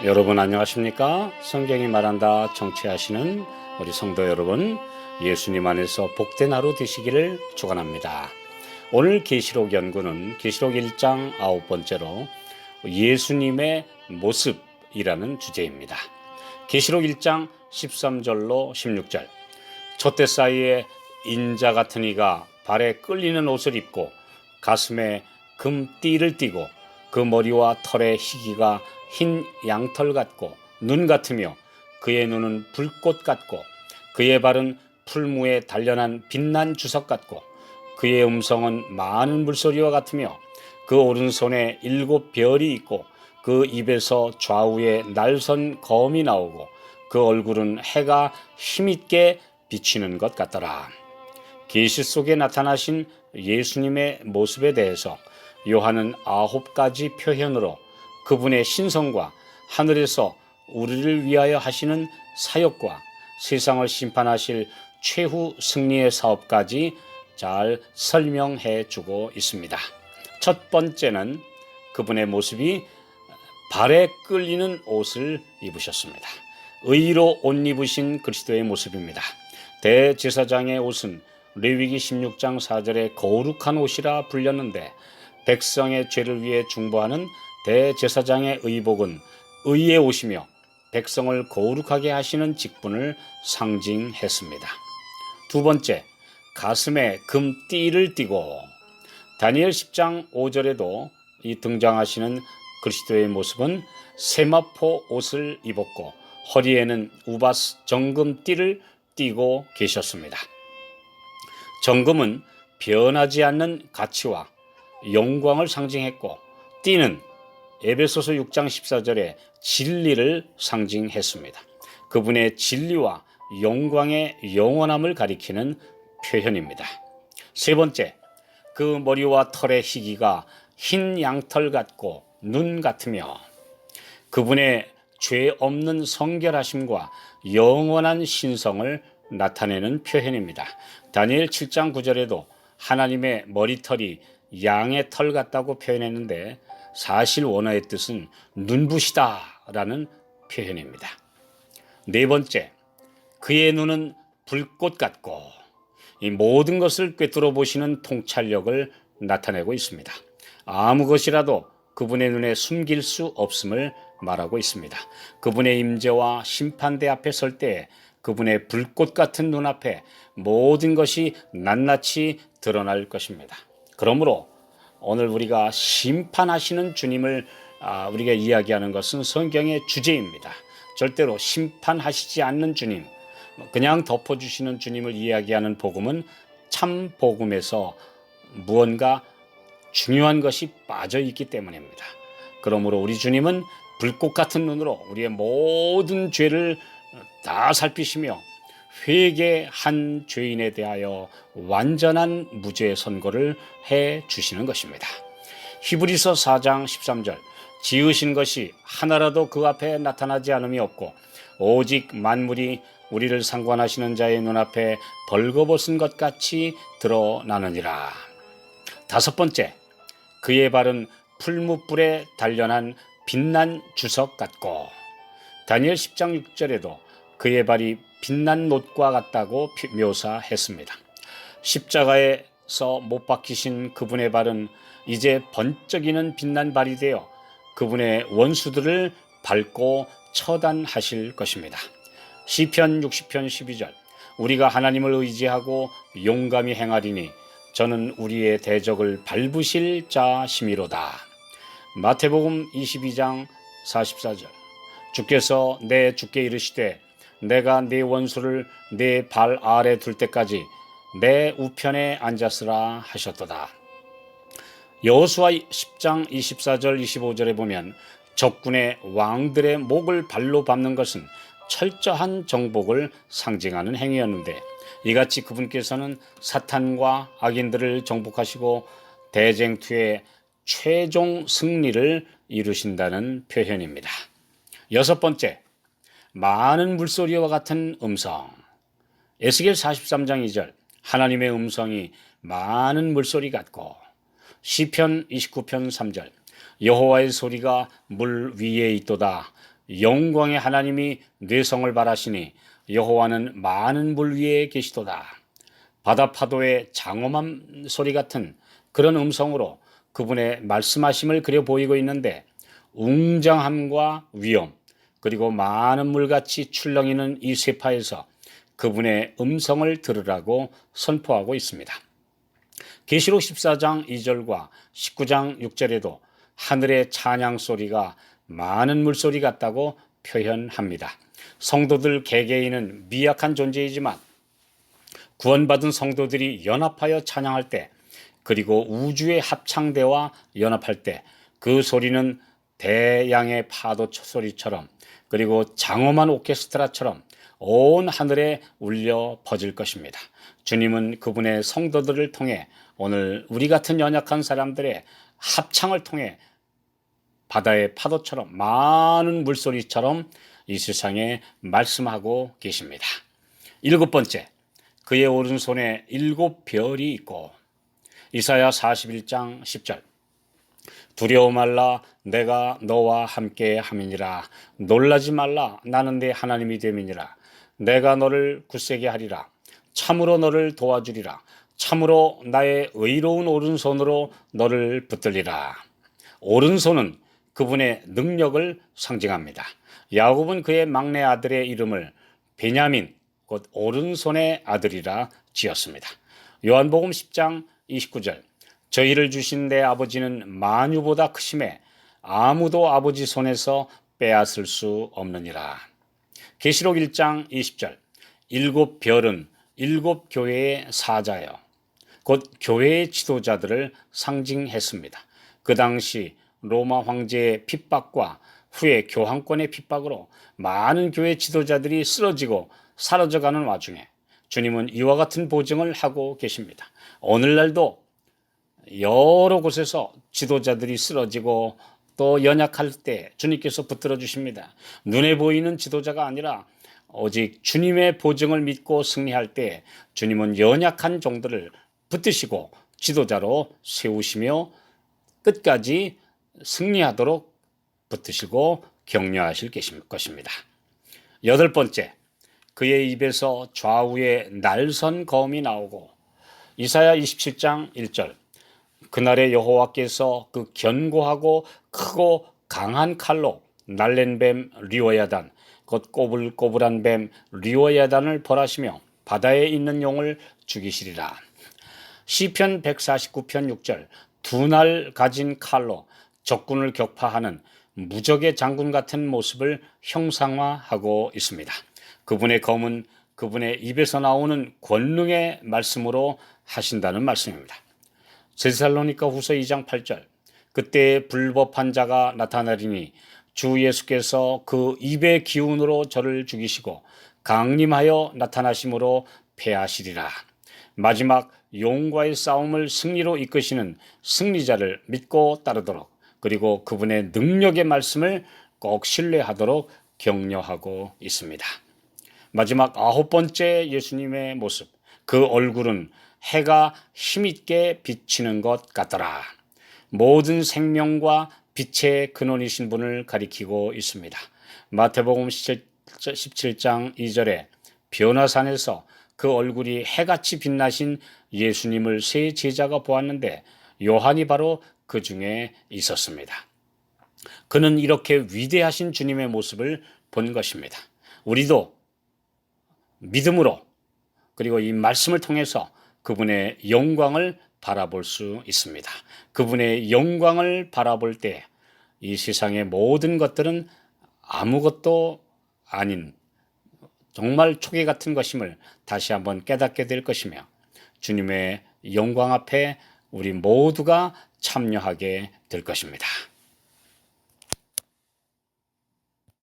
여러분 안녕하십니까? 성경이 말한다 청취하시는 우리 성도 여러분, 예수님 안에서 복된 하루 되시기를 축원합니다. 오늘 계시록 연구는 계시록 1장 9번째로 예수님의 모습이라는 주제입니다. 계시록 1장 13절로 16절, 촛대 사이에 인자 같은 이가 발에 끌리는 옷을 입고 가슴에 금띠를 띠고 그 머리와 털의 희기가 흰 양털 같고 눈 같으며 그의 눈은 불꽃 같고 그의 발은 풀무에 단련한 빛난 주석 같고 그의 음성은 많은 물소리와 같으며 그 오른손에 7 별이 있고 그 입에서 좌우에 날선 검이 나오고 그 얼굴은 해가 힘있게 비치는 것 같더라. 계시 속에 나타나신 예수님의 모습에 대해서 요한은 9가지 표현으로 그분의 신성과 하늘에서 우리를 위하여 하시는 사역과 세상을 심판하실 최후 승리의 사업까지 잘 설명해 주고 있습니다. 첫 번째는 그분의 모습이 발에 끌리는 옷을 입으셨습니다. 의로 옷 입으신 그리스도의 모습입니다. 대제사장의 옷은 레위기 16장 4절에 거룩한 옷이라 불렸는데 백성의 죄를 위해 중보하는 대제사장의 의복은 의의 옷이며 백성을 거룩하게 하시는 직분을 상징했습니다. 두 번째, 가슴에 금띠를 띠고 다니엘 10장 5절에도 이 등장하시는 그리스도의 모습은 세마포 옷을 입었고 허리에는 우바스 정금띠를 띠고 계셨습니다. 정금은 변하지 않는 가치와 영광을 상징했고 띠는 에베소서 6장 14절에 진리를 상징했습니다. 그분의 진리와 영광의 영원함을 가리키는 표현입니다. 세 번째, 그 머리와 털의 희기가 흰 양털 같고 눈 같으며 그분의 죄 없는 성결하심과 영원한 신성을 나타내는 표현입니다. 다니엘 7장 9절에도 하나님의 머리털이 양의 털 같다고 표현했는데 사실 원어의 뜻은 눈부시다라는 표현입니다. 네 번째, 그의 눈은 불꽃 같고 이 모든 것을 꿰뚫어 보시는 통찰력을 나타내고 있습니다. 아무 것이라도 그분의 눈에 숨길 수 없음을 말하고 있습니다. 그분의 임재와 심판대 앞에 설 때 그분의 불꽃 같은 눈앞에 모든 것이 낱낱이 드러날 것입니다. 그러므로 오늘 우리가 심판하시는 주님을 우리가 이야기하는 것은 성경의 주제입니다. 절대로 심판하시지 않는 주님, 그냥 덮어주시는 주님을 이야기하는 복음은 참 복음에서 무언가 중요한 것이 빠져 있기 때문입니다. 그러므로 우리 주님은 불꽃 같은 눈으로 우리의 모든 죄를 다 살피시며 회개한 죄인에 대하여 완전한 무죄 선고를 해 주시는 것입니다. 히브리서 4장 13절, 지으신 것이 하나라도 그 앞에 나타나지 않음이 없고 오직 만물이 우리를 상관하시는 자의 눈앞에 벌거벗은 것 같이 드러나느니라. 다섯 번째, 그의 발은 풀무불에 단련한 빛난 주석 같고 다니엘 10장 6절에도 그의 발이 빛난 놋과 같다고 묘사했습니다. 십자가에서 못 박히신 그분의 발은 이제 번쩍이는 빛난 발이 되어 그분의 원수들을 밟고 처단하실 것입니다. 시편 60편 12절, 우리가 하나님을 의지하고 용감히 행하리니 저는 우리의 대적을 밟으실 자심이로다. 마태복음 22장 44절, 주께서 내 주께 이르시되 내가 네 원수를 네 발 아래 둘 때까지 내 우편에 앉았으라 하셨도다. 여호수아 10장 24절 25절에 보면 적군의 왕들의 목을 발로 밟는 것은 철저한 정복을 상징하는 행위였는데 이같이 그분께서는 사탄과 악인들을 정복하시고 대쟁투의 최종 승리를 이루신다는 표현입니다. 여섯 번째, 많은 물소리와 같은 음성. 에스겔 43장 2절, 하나님의 음성이 많은 물소리 같고 시편 29편 3절, 여호와의 소리가 물 위에 있도다. 영광의 하나님이 뇌성을 발하시니 여호와는 많은 물 위에 계시도다. 바다 파도의 장엄한 소리 같은 그런 음성으로 그분의 말씀하심을 그려 보이고 있는데, 웅장함과 위엄 그리고 많은 물같이 출렁이는 이 쇠파에서 그분의 음성을 들으라고 선포하고 있습니다. 계시록 14장 2절과 19장 6절에도 하늘의 찬양 소리가 많은 물소리 같다고 표현합니다. 성도들 개개인은 미약한 존재이지만 구원받은 성도들이 연합하여 찬양할 때, 그리고 우주의 합창대와 연합할 때 그 소리는 대양의 파도 소리처럼, 그리고 장엄한 오케스트라처럼 온 하늘에 울려 퍼질 것입니다. 주님은 그분의 성도들을 통해 오늘 우리 같은 연약한 사람들의 합창을 통해 바다의 파도처럼 많은 물소리처럼 이 세상에 말씀하고 계십니다. 7번째, 그의 오른손에 7별이 있고. 이사야 41장 10절. 두려워 말라, 내가 너와 함께 함이니라. 놀라지 말라, 나는 네 하나님이 됨이니라. 내가 너를 굳세게 하리라. 참으로 너를 도와주리라. 참으로 나의 의로운 오른손으로 너를 붙들리라. 오른손은 그분의 능력을 상징합니다. 야곱은 그의 막내 아들의 이름을 베냐민, 곧 오른손의 아들이라 지었습니다. 요한복음 10장 29절. 저희를 주신 내 아버지는 만유보다 크심에 아무도 아버지 손에서 빼앗을 수 없느니라. 계시록 1장 20절. 7별은 7교회의 사자요, 곧 교회의 지도자들을 상징했습니다. 그 당시 로마 황제의 핍박과 후에 교황권의 핍박으로 많은 교회 지도자들이 쓰러지고 사라져가는 와중에 주님은 이와 같은 보증을 하고 계십니다. 오늘날도 여러 곳에서 지도자들이 쓰러지고 또 연약할 때 주님께서 붙들어 주십니다. 눈에 보이는 지도자가 아니라 오직 주님의 보증을 믿고 승리할 때 주님은 연약한 종들을 붙드시고 지도자로 세우시며 끝까지 승리하도록 붙드시고 격려하실 것입니다. 8번째, 그의 입에서 좌우에 날선 검이 나오고. 이사야 27장 1절. 그날에 여호와께서 그 견고하고 크고 강한 칼로 날랜 뱀 리오야단, 곧 꼬불꼬불한 뱀 리오야단을 벌하시며 바다에 있는 용을 죽이시리라. 시편 149편 6절. 두 날 가진 칼로 적군을 격파하는 무적의 장군 같은 모습을 형상화하고 있습니다. 그분의 검은 그분의 입에서 나오는 권능의 말씀으로 하신다는 말씀입니다. 데살로니가 후서 2장 8절. 그때 불법한 자가 나타나리니 주 예수께서 그 입의 기운으로 저를 죽이시고 강림하여 나타나심으로 패하시리라. 마지막 용과의 싸움을 승리로 이끄시는 승리자를 믿고 따르도록, 그리고 그분의 능력의 말씀을 꼭 신뢰하도록 격려하고 있습니다. 마지막 9번째 예수님의 모습. 그 얼굴은 해가 힘있게 비치는 것 같더라. 모든 생명과 빛의 근원이신 분을 가리키고 있습니다. 마태복음 17장 2절에 변화산에서 그 얼굴이 해같이 빛나신 예수님을 세 제자가 보았는데 요한이 바로 그 중에 있었습니다. 그는 이렇게 위대하신 주님의 모습을 본 것입니다. 우리도 믿음으로, 그리고 이 말씀을 통해서 그분의 영광을 바라볼 수 있습니다. 그분의 영광을 바라볼 때 이 세상의 모든 것들은 아무것도 아닌 정말 초계 같은 것임을 다시 한번 깨닫게 될 것이며, 주님의 영광 앞에 우리 모두가 참여하게 될 것입니다.